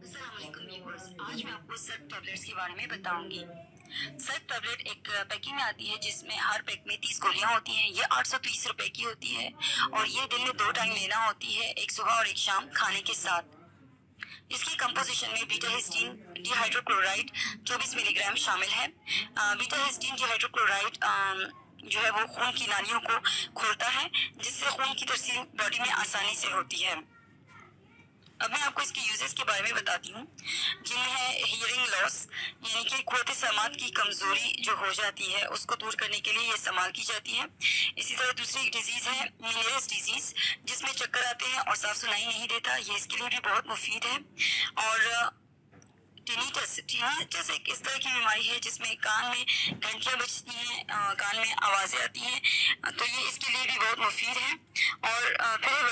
अस्सलामुअलैकुम व्यूअर्स, आज मैं आपको सर्फ टैबलेट्स के बारे में बताऊंगी। सर्फ टैबलेट एक पैकिंग में आती है जिसमें हर पैक में 30 गोलियां होती हैं। ये 830 रुपए की होती है और ये दिन में 2 टाइम लेना होती है, एक सुबह और एक शाम खाने के साथ। इसकी कंपोजिशन में बीटा हिस्टीन डिहाइड्रोक्लोराइड 24 मिलीग्राम शामिल है। बीटा हिस्टीन डिहाइड्रोक्लोराइड जो है वो खून की नालियों को खोलता है जिससे खून की तरसील बॉडी में आसानी से होती है। अब मैं आपको इसके यूजेस के बारे में बताती हूँ, जिनमें है हियरिंग लॉस यानी कि क़ुव्वत समात की कमज़ोरी जो हो जाती है उसको दूर करने के लिए ये इस्तेमाल की जाती है। इसी तरह दूसरी डिजीज़ है मीनियरस डिजीज़, जिसमें चक्कर आते हैं और साफ सुनाई नहीं देता। ये इसके लिए भी बहुत मुफीद है। और टिनीटस एक इस तरह की बीमारी है जिसमें कान में घंटियाँ बजती हैं, कान में आवाज़ें आती हैं, तो ये इसके लिए भी बहुत मुफीद है। और फिर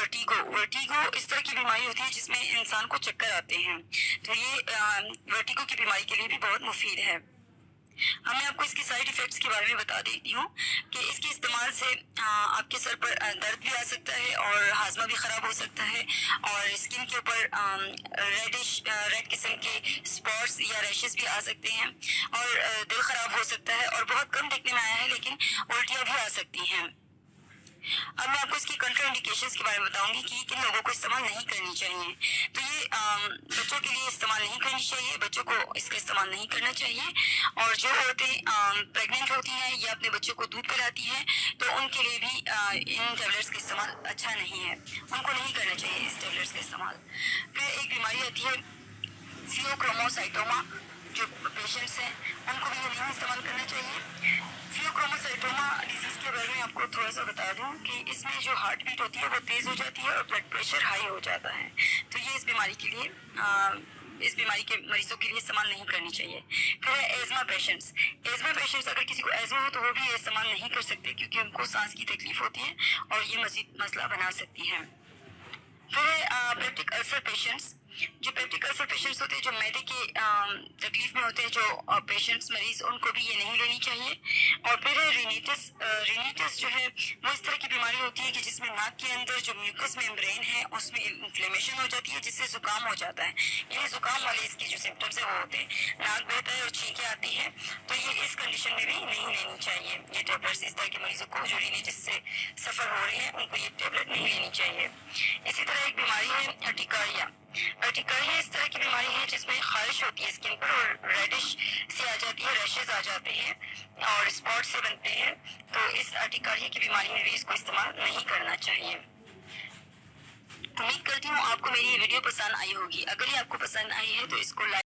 वर्टिगो इस तरह की बीमारी होती है जिसमें इंसान को चक्कर आते हैं, तो ये वर्टिगो की बीमारी के लिए भी बहुत मुफीद है। अब मैं आपको इसके साइड इफ़ेक्ट्स के बारे में बता देती हूँ कि इसके इस्तेमाल से आपके सर पर दर्द भी आ सकता है और हाजमा भी ख़राब हो सकता है और स्किन के ऊपर रेड किस्म के स्पॉट्स या रैशेस भी आ सकते हैं और दिल ख़राब हो सकता है और बहुत कम देखने में आया है लेकिन उल्टियाँ भी आ सकती हैं। अब मैं आपको इसकी कंट्रा इंडिकेशंस के बारे में बताऊंगी कि किन लोगों को इस्तेमाल नहीं करनी चाहिए। तो ये बच्चों के लिए इस्तेमाल नहीं करनी चाहिए, बच्चों को इसका इस्तेमाल नहीं करना चाहिए। और जो औरतें प्रेग्नेंट होती हैं या अपने बच्चों को दूध पिलाती हैं तो उनके लिए भी इन टैबलेट्स का इस्तेमाल अच्छा नहीं है, उनको नहीं करना चाहिए इस टैबलेट्स का इस्तेमाल। फिर एक बीमारी आती है फियोक्रोमोसाइटोमा, जो पेशेंट्स हैं उनको भी ये नहीं इस्तेमाल करना चाहिए। फियोक्रोमोसाइटोमा डिजीज़ के बारे में आपको थोड़ा सा बता दूं कि इसमें जो हार्ट बीट होती है वो तेज़ हो जाती है और ब्लड प्रेशर हाई हो जाता है, तो ये इस बीमारी के लिए इस बीमारी के मरीजों के लिए इस्तेमाल नहीं करनी चाहिए। फिर है एज़मा पेशेंट्स अगर किसी को एज़मा हो तो वो भी ये इस्तेमाल नहीं कर सकते क्योंकि उनको सांस की तकलीफ होती है और ये मजीद मसला बना सकती है। फिर है पेप्टिक अल्सर पेशेंट्स, जो पेप्टिक अल्सर पेशेंट्स होते हैं, जो मैदे के तकलीफ में होते हैं, जो पेशेंट्स मरीज, उनको भी ये नहीं लेनी चाहिए। और फिर है रिनीटिस जो है वो इस तरह की बीमारी होती है कि जिसमें नाक के अंदर जो म्यूकस मेम्ब्रेन है उसमें इन्फ्लेमेशन हो जाती है जिससे जुकाम हो जाता है। ये जुकाम वाले इसके जो सिम्टम्स है वो होते हैं, नाक बहता है और छींकें आती है, तो ये इस कंडीशन में भी नहीं लेनी चाहिए। ये टेबलेट्स इस तरह के मरीजों को जो रिनीटिस से सफ़र हो रहे हैं उनको ये टेबलेट नहीं लेनी चाहिए। इसी तरह एक बीमारी है अर्टिकारिया इस तरह की बीमारी है जिसमें खारिश होती है स्किन पर और रेडिश से आ जाती है, रैशेज आ जाते हैं और स्पॉट से बनते हैं, तो इस अर्टिकारिया की बीमारी में भी इसको इस्तेमाल नहीं करना चाहिए। उम्मीद करती हूँ आपको मेरी ये वीडियो पसंद आई होगी। अगर ये आपको पसंद आई है तो इसको लाइक